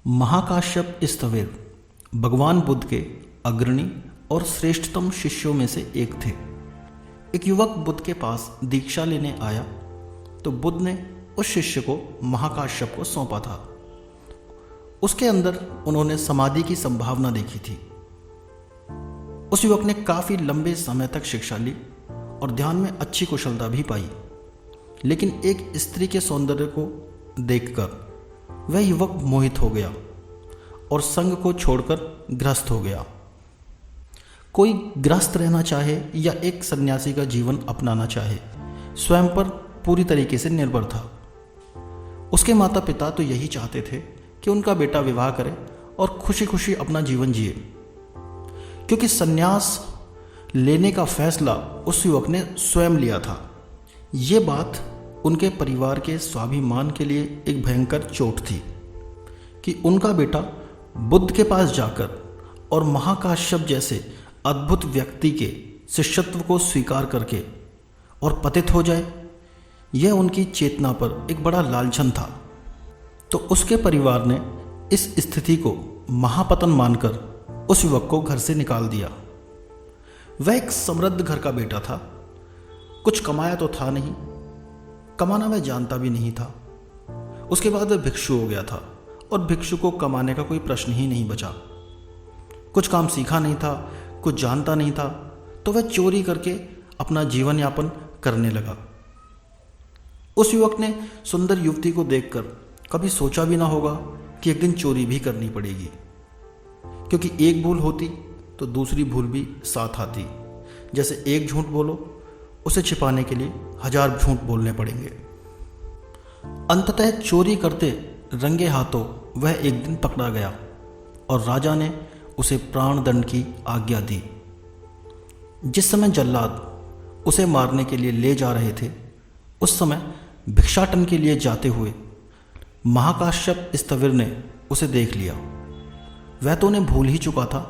महाकाश्यप स्थविर भगवान बुद्ध के अग्रणी और श्रेष्ठतम शिष्यों में से एक थे। एक युवक बुद्ध के पास दीक्षा लेने आया तो बुद्ध ने उस शिष्य को महाकाश्यप को सौंपा था। उसके अंदर उन्होंने समाधि की संभावना देखी थी। उस युवक ने काफी लंबे समय तक शिक्षा ली और ध्यान में अच्छी कुशलता भी पाई, लेकिन एक स्त्री के सौंदर्य को देखकर वह युवक मोहित हो गया और संग को छोड़कर गृहस्थ हो गया। कोई गृहस्थ रहना चाहे या एक सन्यासी का जीवन अपनाना चाहे, स्वयं पर पूरी तरीके से निर्भर था। उसके माता पिता तो यही चाहते थे कि उनका बेटा विवाह करे और खुशी खुशी अपना जीवन जिए, क्योंकि सन्यास लेने का फैसला उस युवक ने स्वयं लिया था। ये बात उनके परिवार के स्वाभिमान के लिए एक भयंकर चोट थी कि उनका बेटा बुद्ध के पास जाकर और महाकाश्यप जैसे अद्भुत व्यक्ति के शिष्यत्व को स्वीकार करके और पतित हो जाए। यह उनकी चेतना पर एक बड़ा लांछन था। तो उसके परिवार ने इस स्थिति को महापतन मानकर उस युवक को घर से निकाल दिया। वह एक समृद्ध घर का बेटा था। कुछ कमाया तो था नहीं, कमाना वह जानता भी नहीं था। उसके बाद वह भिक्षु हो गया था और भिक्षु को कमाने का कोई प्रश्न ही नहीं बचा। कुछ काम सीखा नहीं था, कुछ जानता नहीं था, तो वह चोरी करके अपना जीवन यापन करने लगा। उस युवक ने सुंदर युवती को देखकर कभी सोचा भी ना होगा कि एक दिन चोरी भी करनी पड़ेगी, क्योंकि एक भूल होती तो दूसरी भूल भी साथ आती। जैसे एक झूठ बोलो, उसे छिपाने के लिए 1000 झूठ बोलने पड़ेंगे। अंततः चोरी करते रंगे हाथों वह एक दिन पकड़ा गया और राजा ने उसे प्राण दंड की आज्ञा दी। जिस समय जल्लाद उसे मारने के लिए ले जा रहे थे, उस समय भिक्षाटन के लिए जाते हुए महाकाश्यप स्थविर ने उसे देख लिया। वह तो उन्हें भूल ही चुका था,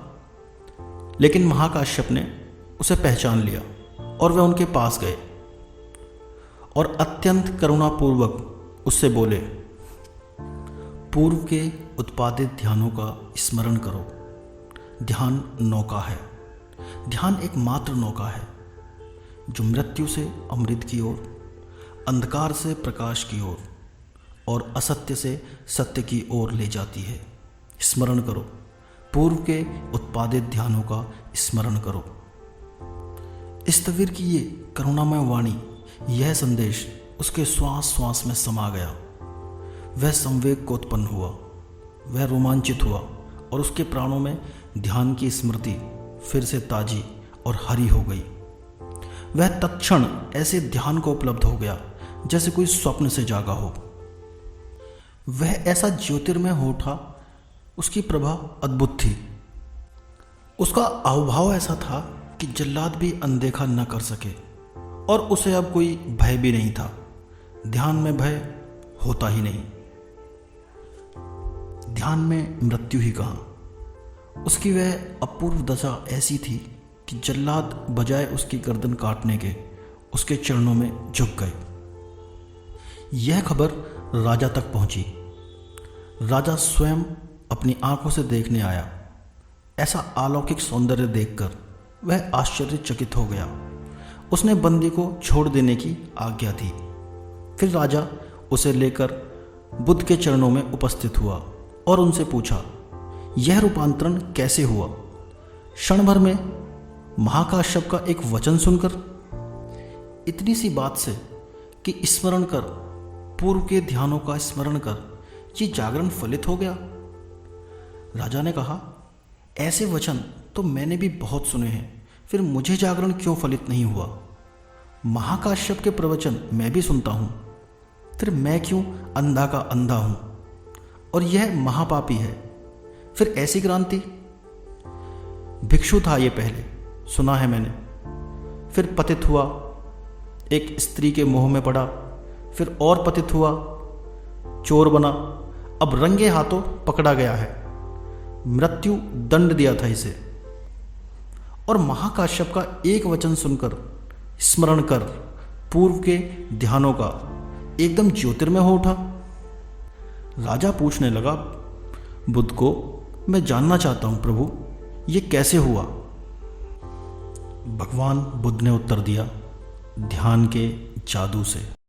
लेकिन महाकाश्यप ने उसे पहचान लिया और वह उनके पास गए और अत्यंत करुणापूर्वक उससे बोले, पूर्व के उत्पादित ध्यानों का स्मरण करो। ध्यान नौका है। ध्यान एकमात्र नौका है जो मृत्यु से अमृत की ओर, अंधकार से प्रकाश की ओर और असत्य से सत्य की ओर ले जाती है। स्मरण करो, पूर्व के उत्पादित ध्यानों का स्मरण करो। स्थविर की ये करुणामय वाणी, यह संदेश उसके श्वास श्वास में समा गया। वह संवेग को उत्पन्न हुआ, वह रोमांचित हुआ और उसके प्राणों में ध्यान की स्मृति फिर से ताजी और हरी हो गई। वह तत्क्षण ऐसे ध्यान को उपलब्ध हो गया जैसे कोई स्वप्न से जागा हो। वह ऐसा ज्योतिर्मय हो उठा, उसकी प्रभा अद्भुत थी। उसका हावभाव ऐसा था कि जल्लाद भी अनदेखा न कर सके और उसे अब कोई भय भी नहीं था। ध्यान में भय होता ही नहीं, ध्यान में मृत्यु ही कहाँ। उसकी वह अपूर्व दशा ऐसी थी कि जल्लाद बजाय उसकी गर्दन काटने के उसके चरणों में झुक गए। यह खबर राजा तक पहुंची। राजा स्वयं अपनी आंखों से देखने आया। ऐसा अलौकिक सौंदर्य देखकर वह आश्चर्यचकित हो गया। उसने बंदी को छोड़ देने की आज्ञा दी। फिर राजा उसे लेकर बुद्ध के चरणों में उपस्थित हुआ और उनसे पूछा, यह रूपांतरण कैसे हुआ? क्षण भर में महाकाश्यप का एक वचन सुनकर, इतनी सी बात से कि स्मरण कर, पूर्व के ध्यानों का स्मरण कर, ये जागरण फलित हो गया। राजा ने कहा, ऐसे वचन तो मैंने भी बहुत सुने हैं, फिर मुझे जागरण क्यों फलित नहीं हुआ? महाकाश्यप के प्रवचन मैं भी सुनता हूं, फिर मैं क्यों अंधा का अंधा हूं? और यह महापापी है, फिर ऐसी क्रांति? भिक्षु था ये पहले, सुना है मैंने, फिर पतित हुआ, एक स्त्री के मोह में पड़ा, फिर और पतित हुआ, चोर बना, अब रंगे हाथों पकड़ा गया है। मृत्यु दंड दिया था इसे, और महाकाश्यप का एक वचन सुनकर, स्मरण कर, पूर्व के ध्यानों का एकदम ज्योतिर्मय हो उठा। राजा पूछने लगा, बुद्ध को, मैं जानना चाहता हूँ प्रभु, ये कैसे हुआ? भगवान बुद्ध ने उत्तर दिया, ध्यान के जादू से।